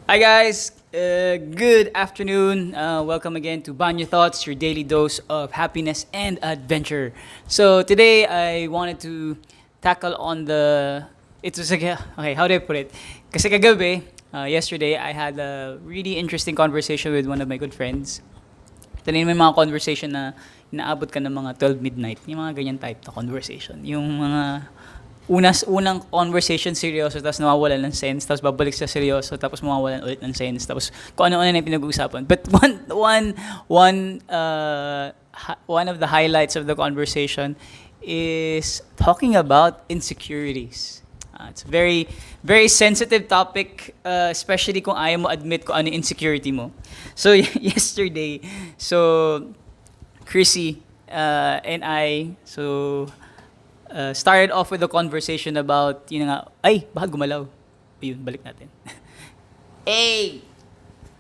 Hi guys, good afternoon. Welcome again to Banyo Thoughts, your daily dose of happiness and adventure. So today I wanted to tackle on the. It was like okay, how do I put it? Kasi kagabi, yesterday I had a really interesting conversation with one of my good friends. Ito na yung may mga conversation na inaabot ka ng mga 12 midnight. Yung mga ganyan type na conversation. Yung mga unang conversation seryoso tapos nawawalan ng sense tapos babalik sa seryoso tapos mawawalan ulit ng sense tapos kung ano-ano na yung pinag-uusapan. But one of the highlights of the conversation is talking about insecurities. It's a very very sensitive topic, especially kung ayaw mo admit kung ano yung insecurity mo. So yesterday, so Chrissy and I started off with a conversation about, yun nga, ay, baka gumalaw. Ayun, balik natin. Hey!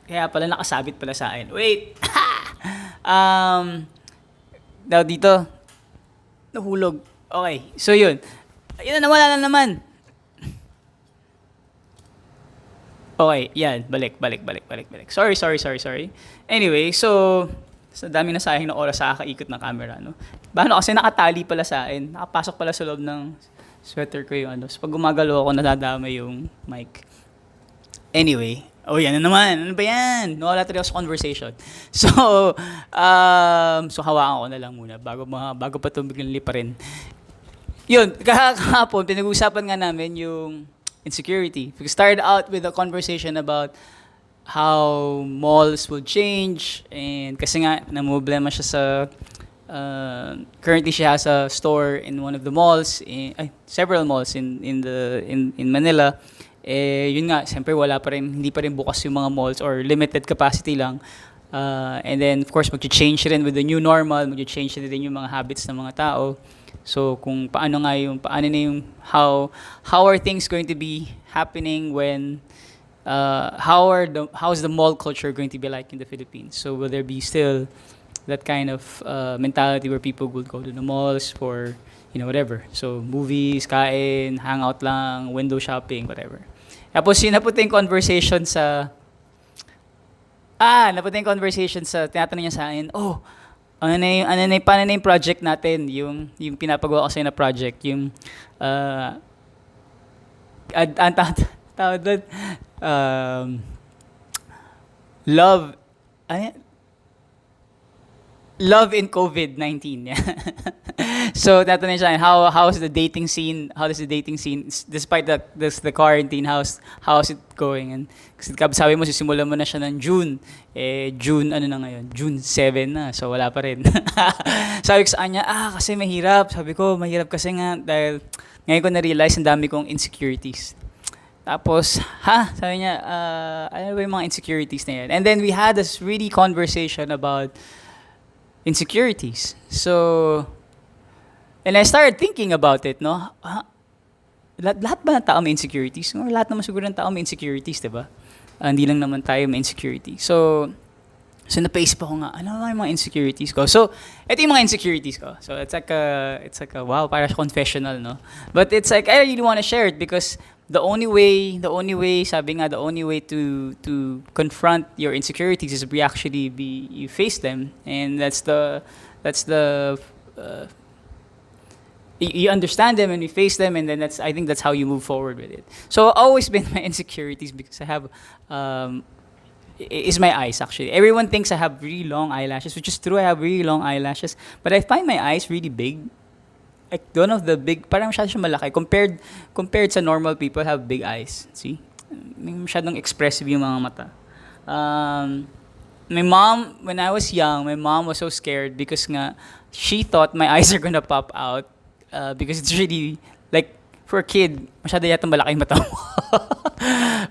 Kaya pala nakasabit pala sa akin. Wait! Daw dito, nahulog. Okay, so yun. Ayun na, nawala na naman. Okay, yan, balik. Sorry. Anyway, so, sa dami na sayang na oras sa kakaikot ng camera, no? Bano kasi nakatali pala sa akin. Nakapasok pala sa loob ng sweater ko yung ano. So pag gumagalaw ako, nadadamay yung mic. Anyway, yan na naman. Ano ba yan? Nawala tayo sa conversation. So, hawakan ko na lang muna bago pa ito biglang liparin. Yun, kahapon, pinag-uusapan nga namin yung insecurity. We started out with a conversation about how malls will change and kasi nga namumblema siya sa currently she has a store in one of the malls several malls in Manila. Yun nga, siyempre hindi pa rin bukas yung mga malls or limited capacity lang. And then of course magche-change rin with the new normal, magche-change rin yung mga habits ng mga tao. So kung paano na yung how are things going to be happening when how is the mall culture going to be like in the Philippines? So will there be still that kind of mentality where people would go to the malls for whatever? So movies, kain, hangout lang, window shopping, whatever. Tapos napunta yung conversation sa tinatanong niya sa akin, paano na yung project natin? Yung pinapagawa ko sa'yo na project, yung tawag doon, love, love in COVID-19. Yeah. So tatanungin siya, how is the dating scene? How does the dating scene, despite the quarantine, how's it going? And kasi sabi mo sisimulan mo na siya ng June. June ano na ngayon? June 7 na. So wala pa rin. Sabi ko sa kanya, kasi mahirap. Sabi ko, mahirap kasi nga dahil ngayon ko na-realize ang dami kong insecurities. Tapos, sabi niya, ano ba yung mga insecurities na yan? And then we had this really conversation about insecurities. So, and I started thinking about it, no? Lahat ba ng tao may insecurities? Or lahat naman siguro ng tao may insecurities, diba? Hindi lang naman tayo may insecurity. So napaisip ako nga, ano ba yung mga insecurities ko? So, ito yung mga insecurities ko. So, it's like a wow, parang confessional, no? But it's like, I really want to share it because the only way, sabi nga, the only way to confront your insecurities is you face them. And you understand them and you face them, and then I think that's how you move forward with it. So, always been my insecurities because I have, is my eyes actually. Everyone thinks I have really long eyelashes, which is true. I have really long eyelashes, but I find my eyes really big. Like one of the big, parang masyado siya malaki compared sa normal people have big eyes. See, masyadong expressive yung mga mata. My mom, when I was young, my mom was so scared because nga she thought my eyes are gonna pop out because it's really like for a kid, masyado yata malaki yung mata mo.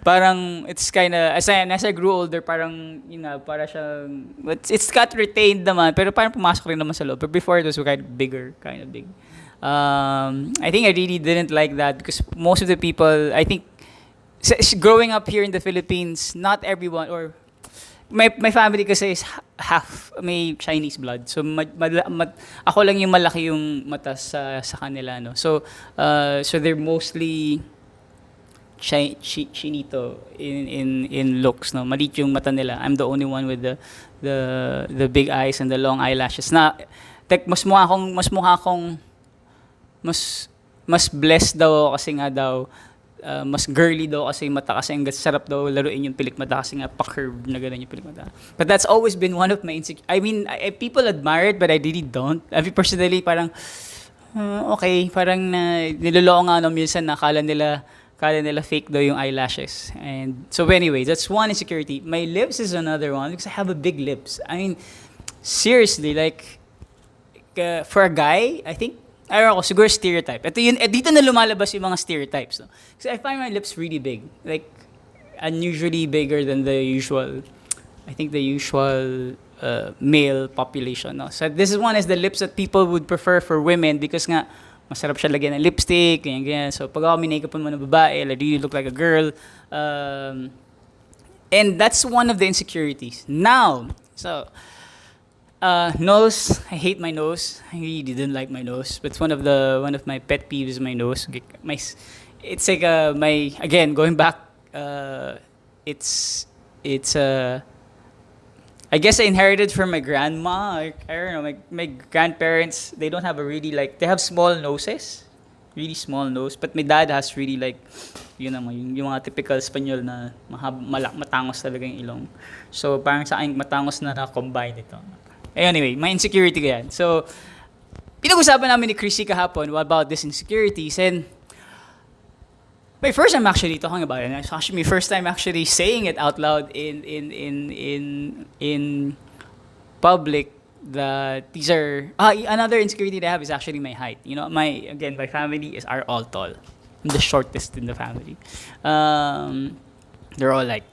Parang it's kind of as I grew older, parang para siyang it's got retained naman pero parang pumasok rin naman sa loob. But before it was kind of big. I think I really didn't like that because most of the people, I think, growing up here in the Philippines, not everyone, or my family kasi is half may Chinese blood. So ako lang yung malaki yung mata sa kanila, no. So they're mostly chinito in looks, no. Maliit yung mata nila. I'm the only one with the big eyes and the long eyelashes. Na like mas mas blessed daw kasi nga daw mas girly daw kasi yung mata kasi ang sarap daw laruin yung pilik mata kasi nga pa-curve na gano'n yung pilik mata. But that's always been one of my I mean, people admire it but I really don't. I mean, personally, parang okay, parang niloloko nga no minsan na kala nila fake daw yung eyelashes. And so anyway, that's one insecurity. My lips is another one because I have a big lips. I mean, seriously, like for a guy, I think I don't know, siguro stereotype. Ito yun, dito na lumalabas yung mga stereotypes. No? Kasi I find my lips really big. Like, unusually bigger than the usual, I think the usual male population. No? So this is one is the lips that people would prefer for women because nga, masarap siya lagyan ng lipstick, ganyan. So pag ako minake-upan mo ng babae, I really look like a girl. And that's one of the insecurities. Now, so, nose, I hate my nose. I really didn't like my nose, but it's one of my pet peeves is my nose. It's like my again going back. It's I guess I inherited from my grandma. Like, I don't know, my grandparents. They don't have a really like they have small noses, really small nose. But my dad has really like yun naman yung mga typical Espanyol na matangos talaga yung ilong. So parang sa akin matangos na combine ito. Anyway, my insecurity ko yan. So, pinag-usapan namin ni Chrissy kahapon about this insecurities and my first time actually talking about it. It's actually my first time actually saying it out loud in public that these are another insecurity that I have is actually my height. You know, my family are all tall. I'm the shortest in the family. They're all like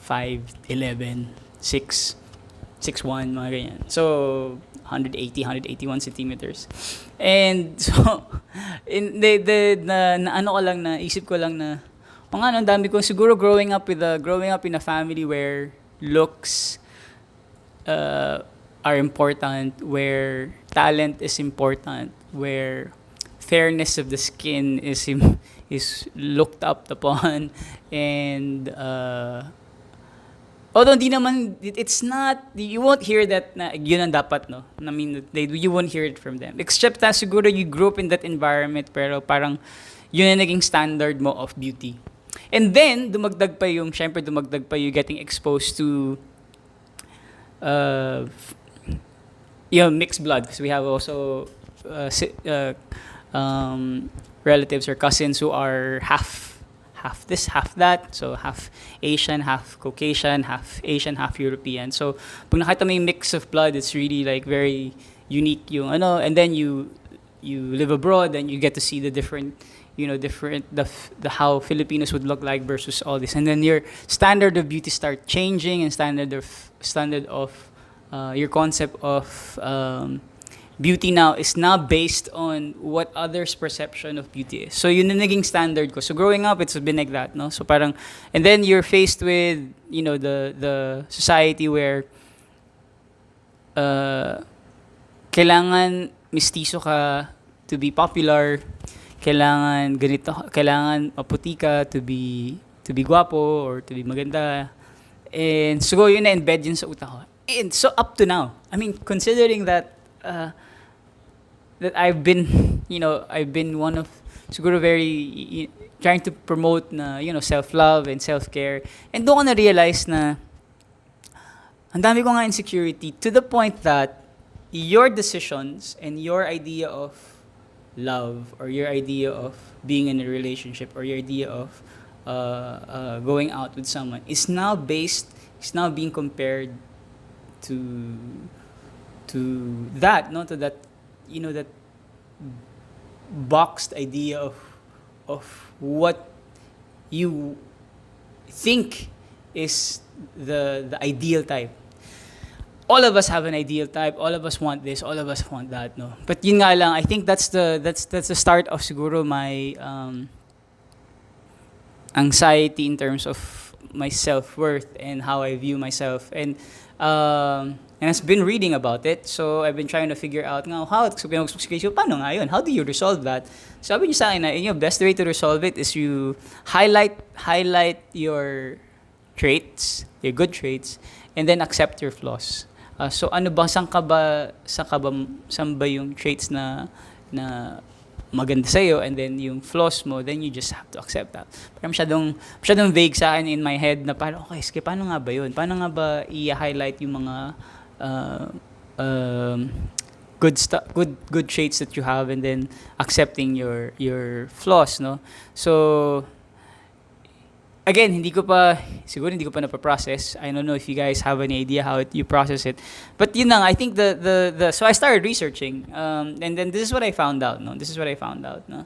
5'11", 6'1", mga ganyan. So, 181 centimeters. And so, naisip ko lang na, ang dami ko, siguro growing up in a family where looks are important, where talent is important, where fairness of the skin is looked up upon, and although di naman, it's not, you won't hear that na yun ang dapat, no? I mean, you won't hear it from them. Except that siguro you grew up in that environment pero parang yun ang naging standard mo of beauty. And then, dumagdag pa yung getting exposed to mixed blood. Because we have also relatives or cousins who are half this, half that. So half Asian, half Caucasian, half Asian, half European. So pag nakita mo yung mix of blood, it's really like very unique yung and then you live abroad and you get to see the different the how Filipinos would look like versus all this. And then your standard of beauty start changing and standard of your concept of beauty now is now based on what others' perception of beauty is. So yun na naging standard ko. So growing up, it's been like that, no? So parang, and then you're faced with, the society where kailangan mistiso ka to be popular, kailangan maputi ka to be guwapo or to be maganda. And so yun na embed yun sa utak ko. And so up to now, I mean, considering that that I've been one of siguro very trying to promote na self-love and self-care, and doon ko na realize na ang dami ko nga insecurity to the point that your decisions and your idea of love or your idea of being in a relationship or your idea of going out with someone is now being compared to that, no, to that, that boxed idea of what you think is the ideal type. All of us have an ideal type. All of us want this. All of us want that, no. But yun nga lang, I think that's the start of siguro my anxiety in terms of my self-worth and how I view myself. And And I've been reading about it. So I've been trying to figure out nga how so paano nga yun? How do you resolve that? Sabi niyo sa akin na best way to resolve it is you highlight your traits, your good traits, and then accept your flaws. So ano ba saan ba yung traits na maganda sa'yo, and then yung flaws mo, then you just have to accept that. Parang masyadong vague sa akin in my head na parang, okay, sige, paano nga ba yun? Paano nga ba i-highlight yung mga uh, um, good traits that you have, and then accepting your flaws, no? So, again, siguro hindi ko pa napaprocess. I don't know if you guys have any idea how you process it. But yun na nga, I think so I started researching, and then this is what I found out, no? This is what I found out, no?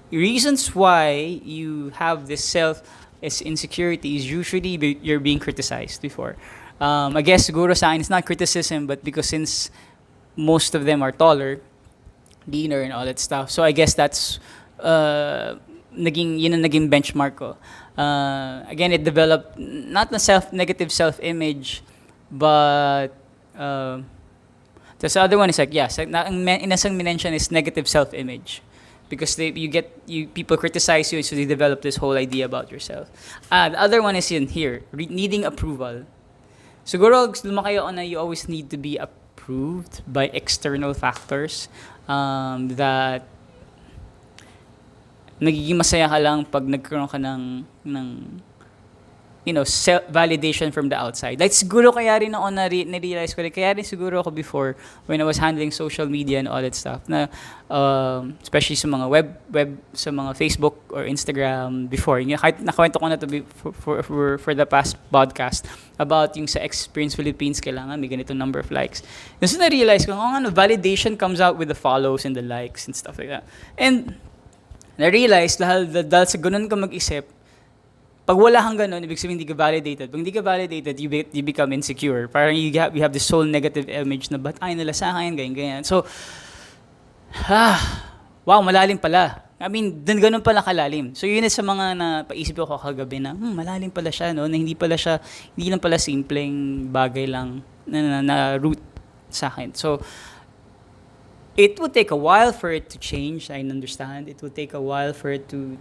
Reasons why you have this as insecurity is usually you're being criticized before. I guess siguro sa akin, it's not criticism, but because since most of them are taller, leaner, and all that stuff, so I guess that's yun ang naging benchmark ko. Again, it developed not a negative self-image, but the other one is like, yes, inasang minention is negative self-image. Because people criticize you, so they develop this whole idea about yourself. The other one is in here, needing approval. Siguro, lumaki ako na you always need to be approved by external factors, that nagiging masaya ka lang pag nagkaroon ka ng validation from the outside. Like siguro kaya rin ako na-realize ko, kaya rin siguro ako before when I was handling social media and all that stuff, na especially sa mga web sa mga Facebook or Instagram before. Kahit nakwento ko na to for the past podcast about yung sa Experience Philippines, kailangan may ganitong number of likes. So na-realize ko, validation comes out with the follows and the likes and stuff like that. And na-realize dahil sa ganun ka mag-isip, pag wala kang ganun, ibig sabihin hindi ka validated. Pag hindi ka validated, you become insecure. Parang you have this whole negative image na ba't ayaw nila sa akin, ganyan. So, wow, malalim pala. I mean, ganun pala kalalim. So yun sa mga napaisip ko kagabi na, malalim pala siya, no? Na hindi lang pala simpleng bagay lang na root sa akin. So, it would take a while for it to change. I understand. It would take a while for it to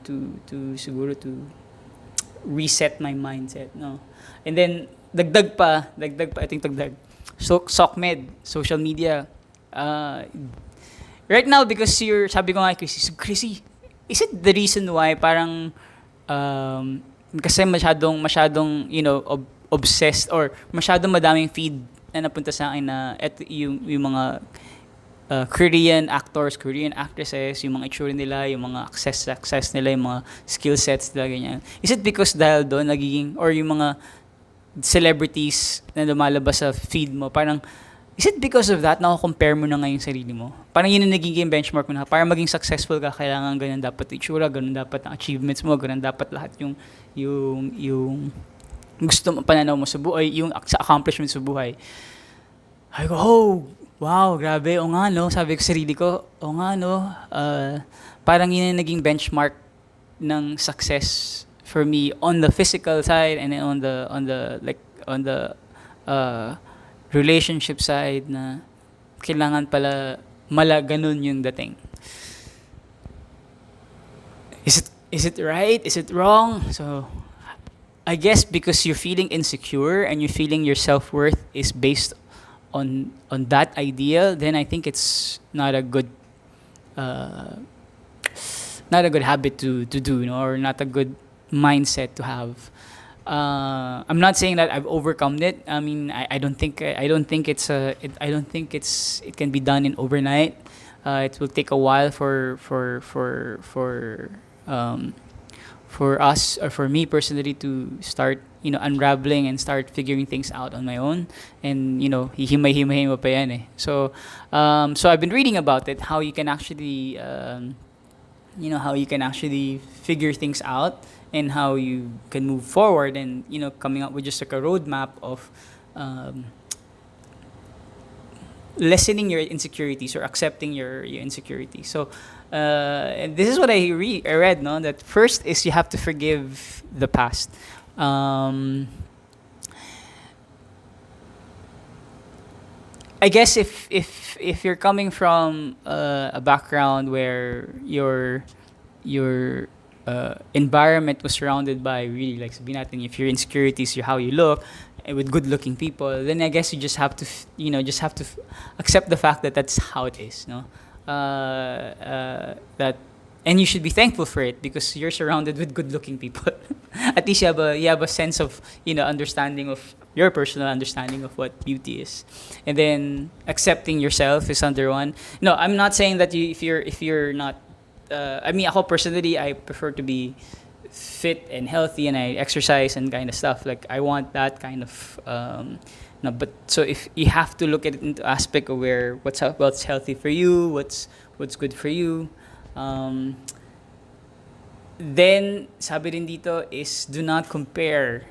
siguro to reset my mindset, no. And then dagdag pa, I think dagdag. So SOCMED, social media. Right now, because sabi ko nga, Chrissy, is it the reason why parang kasi masyadong obsessed, or masyadong madaming feed na napunta sa akin na yung mga Korean actors, Korean actresses, yung mga itsura nila, yung mga success nila, yung mga skill sets nila, ganyan. Is it because dahil doon or yung mga celebrities na lumalabas sa feed mo, parang, is it because of that na compare mo na ngayon sarili mo? Parang yun ang nagiging benchmark mo na, para maging successful ka, kailangan ganyan dapat itsura, ganun dapat ang achievements mo, ganun dapat lahat yung gusto mo, pananaw mo sa buhay, yung accomplishment sa buhay. Ay ko, wow, grabe, o nga no, sabi ko sa sarili ko, o nga no, parang yun ang naging benchmark ng success for me on the physical side, and then on the relationship side, na kailangan pala ganun yung dating. Is it right? Is it wrong? So I guess because you're feeling insecure and you're feeling your self-worth is based on that idea, then I think it's not a good habit to do, or not a good mindset to have. I'm not saying that I've overcome it. I mean, I don't think it can be done in overnight. It will take a while for us, or for me personally, to start unraveling and start figuring things out on my own. And hihimay-himay mo pa yan eh. So I've been reading about it, how you can actually figure things out, and how you can move forward, and coming up with just like a roadmap of lessening your insecurities, or accepting your insecurities. So and this is what I read, no, that first is you have to forgive the past. I guess if you're coming from a background where your environment was surrounded by really like sabihin natin if your insecurities, your how you look, with good looking people, then I guess you just have to just have to accept the fact that that's how it is, no? That and you should be thankful for it because you're surrounded with good looking people. At least you have a sense of understanding of your personal understanding of what beauty is, and then accepting yourself is under one. No, I'm not saying that if you're not. I mean, ako personally, I prefer to be fit and healthy, and I exercise and kind of stuff. Like I want that kind of. No, but so if you have to look at it into aspect of where what's healthy for you, what's good for you. Um, then sabi rin dito is do not compare.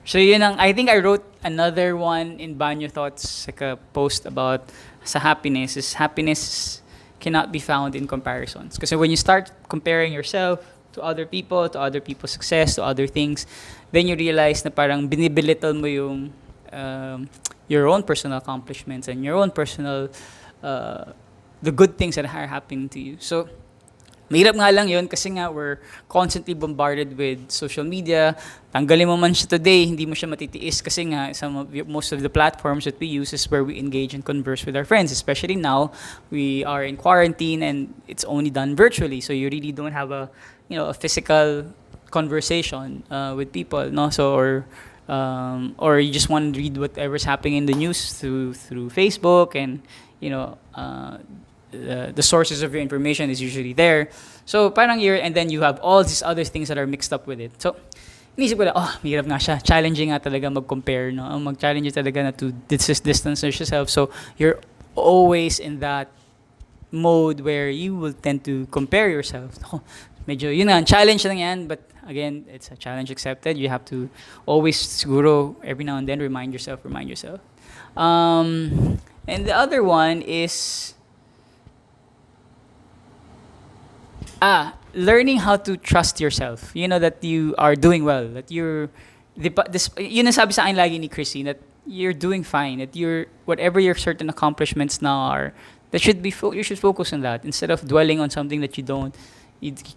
So yun ang I think I wrote another one in Banyo Thoughts, like a post about sa happiness is happiness cannot be found in comparisons. Because when you start comparing yourself to other people, to other people's success, to other things, then you realize na parang binibelittle mo yung your own personal accomplishments and your own personal the good things that are happening to you. So mahirap nga lang yun kasi nga we're constantly bombarded with social media. Tanggalin mo man siya today, hindi mo siya matitiis kasi nga most of the platforms that we use is where we engage and converse with our friends. Especially now, we are in quarantine and it's only done virtually. So you really don't have a physical conversation with people, no? So or you just want to read whatever's happening in the news through Facebook and the sources of your information is usually there. So parang and then you have all these other things that are mixed up with it. So inisip ko na, mahirap nga siya. Challenging nga talaga mag-compare, no? Mag-challenge talaga na to distance yourself. So you're always in that mode where you will tend to compare yourself. Medyo, yun nga, challenge lang yan. But again, it's a challenge accepted. You have to always, siguro, every now and then, remind yourself. And the other one is learning how to trust yourself. You know that you are doing well, that yun ang sabi sa akin lagi ni Chrissy, that you're doing fine, that whatever your certain accomplishments now are, that you should focus on that instead of dwelling on something that you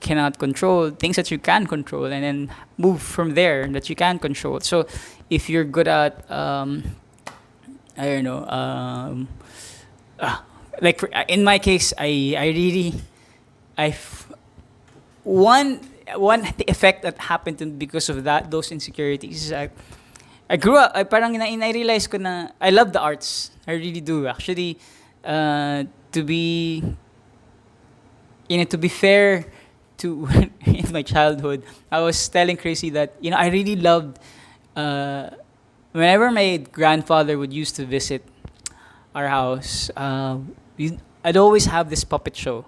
cannot control, things that you can control, and then move from there that you can control. So if you're good at I don't know, like in my case, one effect that happened to me because of those insecurities is I grew up, I realized ko na I love the arts. I really do. Actually, to be fair to in my childhood, I was telling Chrissy that I really loved whenever my grandfather would used to visit our house. I'd always have this puppet show.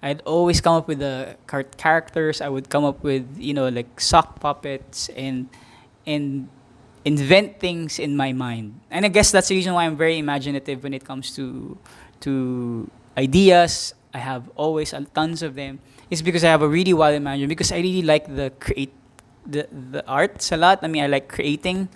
I'd always come up with the characters. I would come up with like sock puppets and invent things in my mind. And I guess that's the reason why I'm very imaginative when it comes to ideas. I have always tons of them. It's because I have a really wild imagination. Because I really like the arts a lot. I mean, I like creating.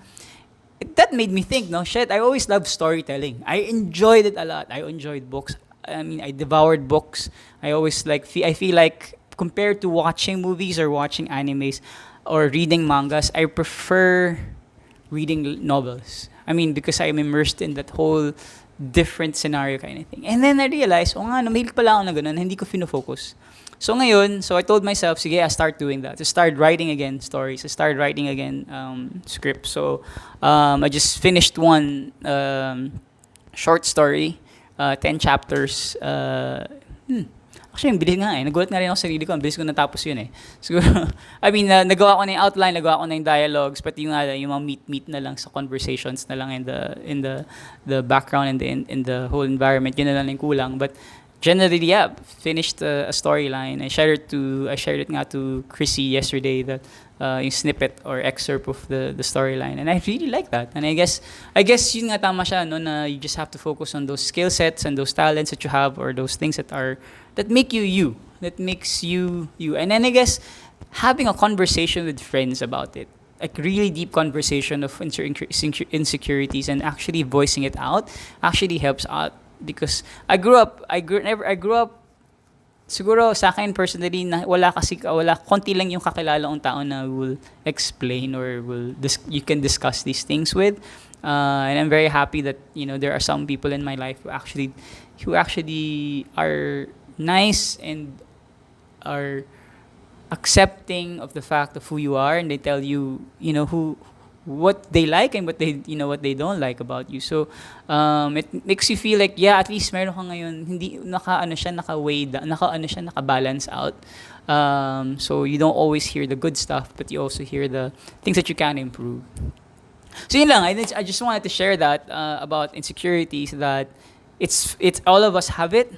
That made me think. No shit. I always loved storytelling. I enjoyed it a lot. I enjoyed books. I mean, I devoured books. I always I feel like compared to watching movies or watching animes or reading mangas, I prefer reading novels. I mean, because I'm immersed in that whole different scenario kind of thing. And then I realized, namahilig pala ako na ganun, hindi ko fino-focus. So ngayon, I told myself, sige, I start doing that. To start writing again stories. I started writing again scripts. So I just finished one short story. 10 chapters. Actually, ang bilis nga eh. Nagulat nga rin ako sa sarili ko. Ang bilis ko natapos yun eh. Siguro, I mean, nagawa ko na yung outline, nagawa ko na yung dialogues, pati yung mga meet na lang sa conversations na lang in the background and in the whole environment. Yun na lang yung kulang. But generally, yeah, finished a storyline. I shared it nga to Chrissy yesterday, that yung snippet or excerpt of the storyline, and I really like that. And I guess yun nga tama siya, no, na you just have to focus on those skill sets and those talents that you have, or those things that make you, that makes you. And then I guess having a conversation with friends about it. like really deep conversation of insecurities and actually voicing it out actually helps out because I grew up siguro sa akin personally na wala konti lang yung kakilala kong tao na will explain or you can discuss these things with, and I'm very happy that there are some people in my life who actually are nice and are accepting of the fact of who you are, and they tell you who what they like and what they don't like about you. So it makes you feel like at least meron ka ngayon hindi naka-balance out. So you don't always hear the good stuff, but you also hear the things that you can improve. So yun lang, I just wanted to share that about insecurities, that it's all of us have it.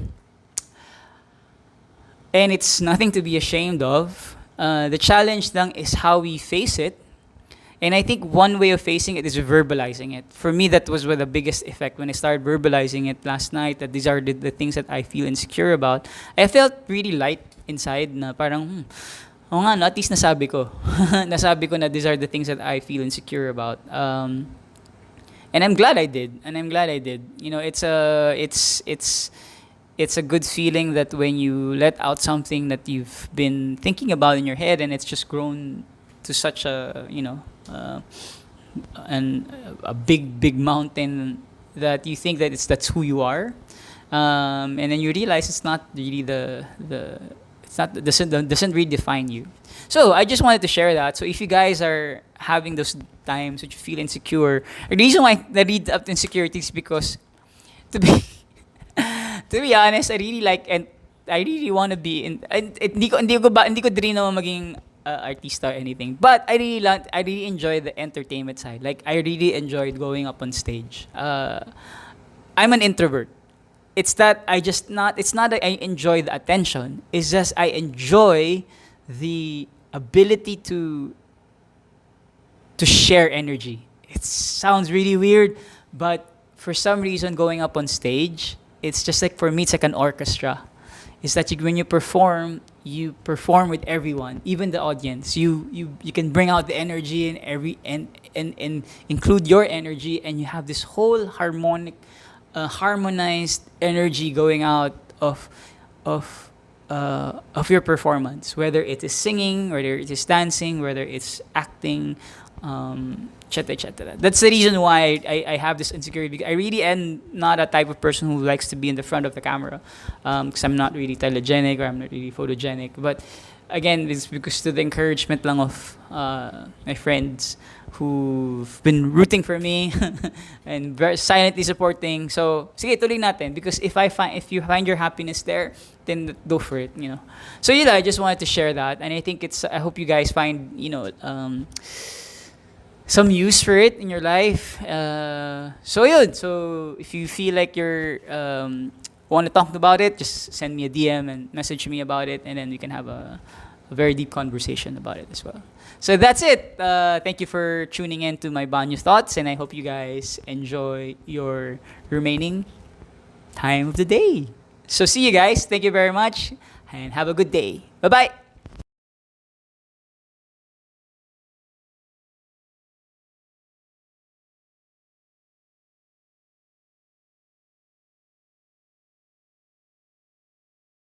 And it's nothing to be ashamed of. The challenge lang is how we face it. And I think one way of facing it is verbalizing it. For me, that was the biggest effect when I started verbalizing it last night, that these are the things that I feel insecure about. I felt really light inside na parang, oo nga, no, at least nasabi ko. Nasabi ko na these are the things that I feel insecure about. And I'm glad I did. It's a good feeling that when you let out something that you've been thinking about in your head and it's just grown to such a a big mountain that you think that that's who you are, and then you realize it's not really doesn't really define you. So I just wanted to share that. So if you guys are having those times that you feel insecure, the reason why I read up to insecurities because to be to be honest, I really like and I really want to be in. Hindi ko dream na maging artista or anything, but I really enjoy the entertainment side. Like I really enjoyed going up on stage. I'm an introvert. It's that it's not that I enjoy the attention. It's just I enjoy the ability to share energy. It sounds really weird, but for some reason going up on stage, it's just like for me it's like an orchestra. It's that when you perform with everyone, even the audience. You can bring out the energy and include your energy, and you have this whole harmonized energy going out of your performance, whether it is singing, whether it is dancing, whether it's acting, etc. That's the reason why I have this insecurity. Because I really am not a type of person who likes to be in the front of the camera, because I'm not really telegenic or I'm not really photogenic. But again, it's because to the encouragement lang of my friends who've been rooting for me and very silently supporting. So sige, tuloy natin, because if you find your happiness there, then go for it. So I just wanted to share that, and I think I hope you guys find some use for it in your life. So if you feel like you're want to talk about it, just send me a DM and message me about it, and then we can have a very deep conversation about it as well. So that's it. Thank you for tuning in to my Banyo Thoughts, and I hope you guys enjoy your remaining time of the day. So see you guys. Thank you very much, and have a good day. Bye-bye.